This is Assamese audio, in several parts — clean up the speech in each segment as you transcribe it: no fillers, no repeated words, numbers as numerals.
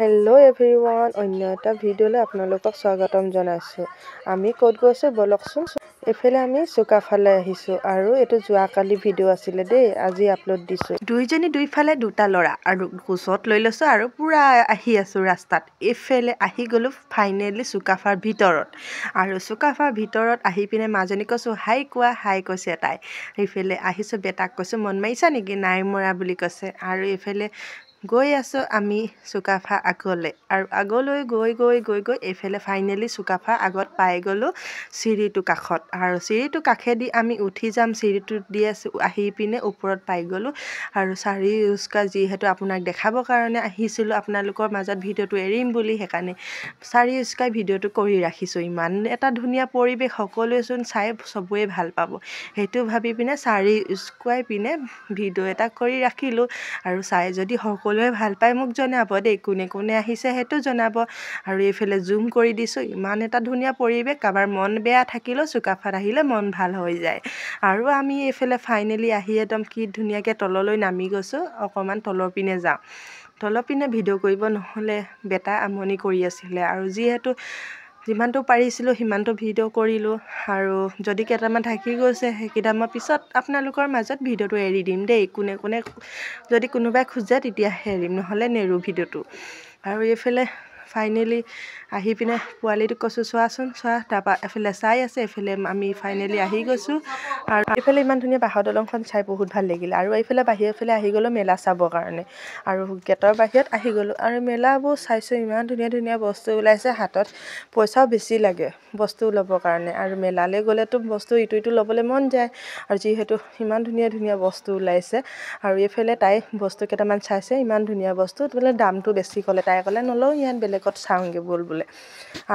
হেল্ল' এভৰিৱান, অন্য এটা ভিডিঅ'লৈ আপোনালোকক স্বাগতম জনাইছোঁ। আমি ক'ত গৈছোঁ বলকচোন। এইফালে আমি চুকাফালে আহিছোঁ আৰু এইটো যোৱাকালি ভিডিঅ' আছিলে দেই, আজি আপলোড দিছোঁ। দুইজনী দুইফালে দুটা ল'ৰা আৰু কোচত লৈ লৈছোঁ আৰু পূৰা আহি আছোঁ ৰাস্তাত। এইফালে আহি গ'লোঁ ফাইনেলি চুকাফাৰ ভিতৰত আৰু চুকাফাৰ ভিতৰত আহি পিনে মাজনী কৈছোঁ হাই কোৱা, হাই কৈছে তাই। এইফালে আহিছোঁ বেটাক কৈছোঁ মন মাৰিছা নেকি, নাই মৰা বুলি কৈছে। আৰু এইফালে গৈ আছোঁ আমি চুকাফা আগলৈ আৰু আগলৈ গৈ এইফালে ফাইনেলি চুকাফা আগত পাই গ'লোঁ চিৰিটো কাষত। আৰু চিৰিটো কাষেদি আমি উঠি যাম, চিৰিটোত দি আছোঁ আহি পিনে ওপৰত পাই গ'লোঁ। আৰু চাৰি ইউজকা যিহেতু আপোনাক দেখাবৰ কাৰণে আহিছিলোঁ, আপোনালোকৰ মাজত ভিডিঅ'টো এৰিম বুলি, সেইকাৰণে চাৰি ইউজকাই ভিডিঅ'টো কৰি ৰাখিছোঁ। ইমান এটা ধুনীয়া পৰিৱেশ, সকলোৱেচোন চাই চবৰে ভাল পাব, সেইটো ভাবি পিনে চাৰি ইউজকাই পিনে ভিডিঅ' এটা কৰি ৰাখিলোঁ। আৰু চাই যদি সকলোৱে ভাল পায় মোক জনাব দেই, কোনে কোনে আহিছে সেইটো জনাব। আৰু এইফালে জুম কৰি দিছোঁ, ইমান এটা ধুনীয়া পৰিৱেশ, কাৰোবাৰ মন বেয়া থাকিলেও চুকাফাত আহিলে মন ভাল হৈ যায়। আৰু আমি এইফালে ফাইনেলি আহি একদম কি ধুনীয়াকৈ তললৈ নামি গৈছোঁ। অকণমান তলৰ পিনে যাওঁ, তলৰ পিনে ভিডিঅ' কৰিব নহ'লে বেটা আমনি কৰি আছিলে, আৰু যিহেতু যিমানটো পাৰিছিলোঁ সিমানটো ভিডিঅ' কৰিলোঁ। আৰু যদি কেইটামান থাকি গৈছে সেইকেইটা মই পিছত আপোনালোকৰ মাজত ভিডিঅ'টো এৰি দিম দেই, কোনে কোনে যদি কোনোবাই খোজে তেতিয়াহে এৰিম, নহ'লে নেৰোঁ ভিডিঅ'টো। আৰু এইফালে ফাইনেলি আহি পিনে পোৱালিটোক কৈছোঁ চোৱাচোন চোৱা, তাৰপৰা এফালে চাই আছে, এইফালে আমি ফাইনেলি আহি গৈছোঁ। আৰু এইফালে ইমান ধুনীয়া বাঁহৰ দলংখন চাই বহুত ভাল লাগিলে। আৰু এইফালে বাহিৰৰ ফালে আহি গ'লোঁ মেলা চাবৰ কাৰণে, আৰু গেটৰ বাহিৰত আহি গ'লোঁ। আৰু মেলাবোৰ চাইছোঁ, ইমান ধুনীয়া ধুনীয়া বস্তু ওলাইছে, হাতত পইচাও বেছি লাগে বস্তু ল'বৰ কাৰণে। আৰু মেলালৈ গ'লেতো বস্তু ইটো ল'বলৈ মন যায়, আৰু যিহেতু ইমান ধুনীয়া ধুনীয়া বস্তু ওলাইছে। আৰু এইফালে তাই বস্তু কেইটামান চাইছে, ইমান ধুনীয়া বস্তু, বোলে দামটো বেছি ক'লে, তাই ক'লে নলওঁ ইয়াত বেলেগত চাওঁগৈ ব'ল বোলে।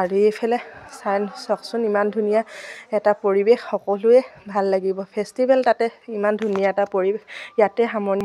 আৰু এইফালে চাই চাওকচোন ইমান ধুনীয়া এটা পৰিৱেশ, সকলোৱে ভাল লাগিব। ফেষ্টিভেল তাতে ইমান ধুনীয়া এটা পৰিৱেশ, ইয়াতে সামৰণি